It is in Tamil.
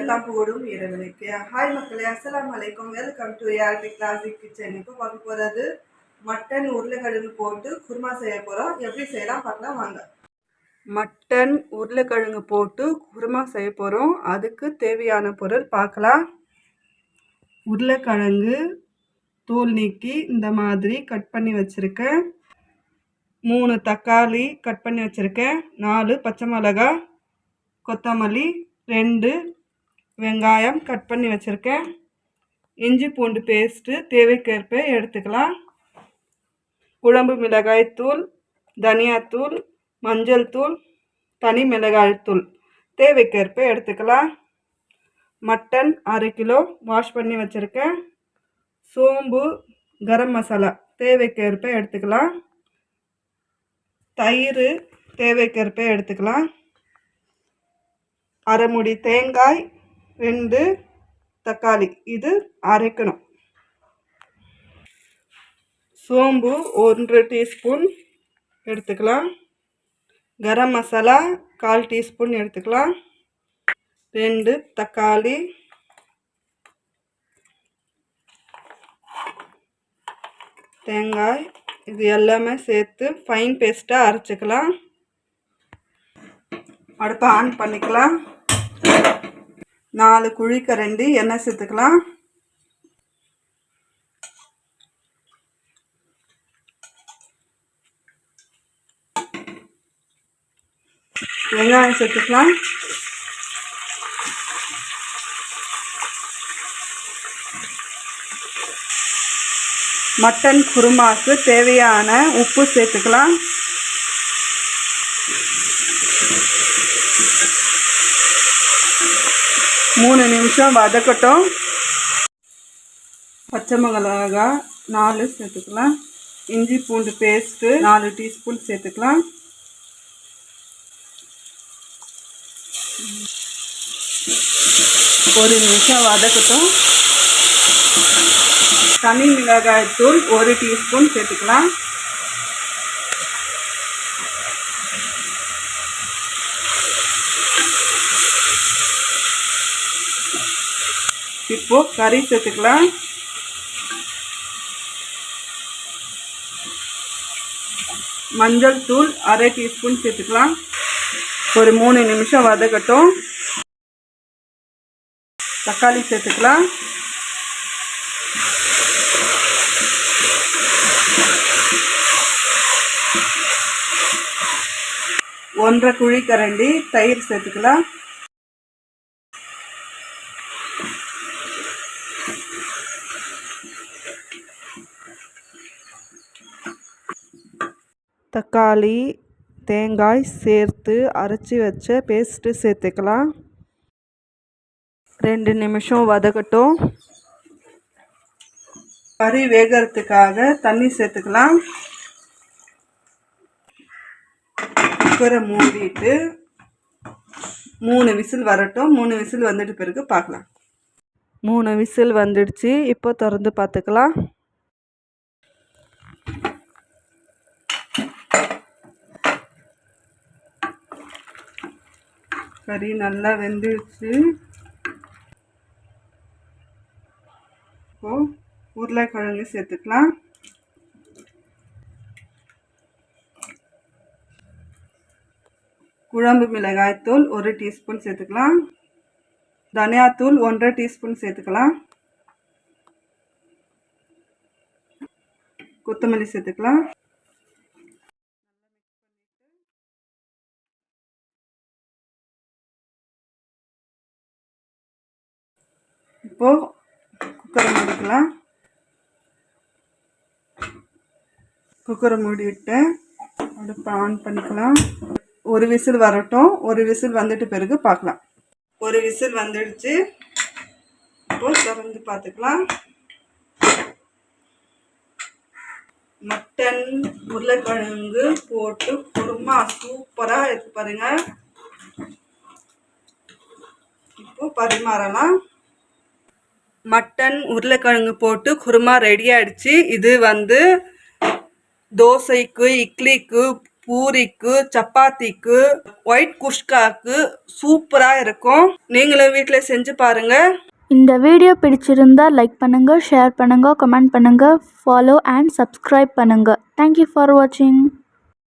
எல்லாம் போடும் இறைவனுக்கு. ஹாய் மக்களே, அஸ்ஸலாமு அலைக்கும். Welcome to ART classic kitchen. இப்போ பார்க்க போகிறது மட்டன் உருளைக்கிழங்கு போட்டு குருமா செய்ய போகிறோம். எப்படி செய்யலாம் பார்க்கலாம் வாங்க. மட்டன் உருளைக்கிழங்கு போட்டு குருமா செய்ய போகிறோம். அதுக்கு தேவையான பொருள் பார்க்கலாம். உருளைக்கிழங்கு தோல் நீக்கி இந்த மாதிரி கட் பண்ணி வச்சுருக்கேன். 3 தக்காளி கட் பண்ணி வச்சுருக்கேன். 4 பச்சை மிளகாய், கொத்தமல்லி, 2 வெங்காயம் கட் பண்ணி வச்சுருக்கேன். இஞ்சி பூண்டு பேஸ்ட்டு தேவைக்கேற்ப எடுத்துக்கலாம். குழம்பு மிளகாய் தூள், தனியாத்தூள், மஞ்சள் தூள், தனி மிளகாய் தூள் தேவைக்கேற்ப எடுத்துக்கலாம். மட்டன் 1/2 கிலோ வாஷ் பண்ணி வச்சுருக்கேன். சோம்பு, கரம் மசாலா தேவைக்கேற்ப எடுத்துக்கலாம். தயிர் தேவைக்கேற்ப எடுத்துக்கலாம். 1/2 மூடி தேங்காய், 2 தக்காளி இது அரைக்கணும். சோம்பு 1 டீஸ்பூன் எடுத்துக்கலாம். கரம் மசாலா 1/4 டீஸ்பூன் எடுத்துக்கலாம். 2 தக்காளி, தேங்காய் இது எல்லாமே சேர்த்து ஃபைன் பேஸ்ட்டாக அரைச்சிக்கலாம். அடுப்பை ஆன் பண்ணிக்கலாம். 4 குழிக்கரண்டி எண்ணெய் சேர்த்துக்கலாம். வெங்காயம் சேர்த்துக்கலாம். மட்டன் குருமாவுக்கு தேவையான உப்பு சேர்த்துக்கலாம். மூணு நிமிஷம் வதக்கட்டும். பச்சை மிளகாய் 4 சேர்த்துக்கலாம். இஞ்சி பூண்டு பேஸ்ட்டு 4 டீஸ்பூன் சேர்த்துக்கலாம். ஒரு நிமிஷம் வதக்கட்டும். தனி மிளகாய் தூள் 1 டீஸ்பூன் சேர்த்துக்கலாம். இப்போ கறி சேர்த்துக்கலாம். மஞ்சள் தூள் 1/2 டீஸ்பூன் சேர்த்துக்கலாம். ஒரு 3 நிமிஷம் வதக்கட்டும். தக்காளி சேர்த்துக்கலாம். ஒன்றரை குழிக்கரண்டி தயிர் சேர்த்துக்கலாம். தக்காளி, தேங்காய் சேர்த்து அரைச்சி வச்ச பேஸ்ட்டு சேர்த்துக்கலாம். 2 நிமிஷம் வதக்கட்டும். கறி வேகிறதுக்காக தண்ணி சேர்த்துக்கலாம். குக்கரை மூடிட்டு 3 விசில் வரட்டும். 3 விசில் வந்துட்டு பிறகு பார்க்கலாம். 3 விசில் வந்துடுச்சு. இப்போ திறந்து பார்த்துக்கலாம். கறி நல்லா வெந்துடுச்சு. இப்போ உருளைக்கிழங்கு சேர்த்துக்கலாம். குழம்பு மிளகாய் தூள் 1 டீஸ்பூன் சேர்த்துக்கலாம். தனியாத்தூள் 1/2 டீஸ்பூன் சேர்த்துக்கலாம். கொத்தமல்லி சேர்த்துக்கலாம். இப்போ குக்கரை மூடிக்கலாம். குக்கரை மூடிவிட்டு அடுப்பை ஆன் பண்ணிக்கலாம். ஒரு விசில் வரட்டும். ஒரு விசில் வந்துட்டு பிறகு பார்க்கலாம். ஒரு விசில் வந்துடுச்சு. இப்போ திறந்து பார்த்துக்கலாம். மட்டன் உருளைக்கிழங்கு போட்டு குருமா சூப்பராக இருக்கு பாருங்க. இப்போ பரிமாறலாம். மட்டன் உருளைக்கிழங்கு போட்டு குருமா ரெடி ஆகிடுச்சு. இது தோசைக்கு, இட்லிக்கு, பூரிக்கு, சப்பாத்திக்கு, ஒயிட் குஷ்காக்கு சூப்பராக இருக்கும். நீங்களும் வீட்டில் செஞ்சு பாருங்கள். இந்த வீடியோ பிடிச்சிருந்தா லைக் பண்ணுங்கள், ஷேர் பண்ணுங்கள், கமெண்ட் பண்ணுங்கள், ஃபாலோ அண்ட் சப்ஸ்கிரைப் பண்ணுங்கள். தேங்க்யூ ஃபார் வாட்சிங்.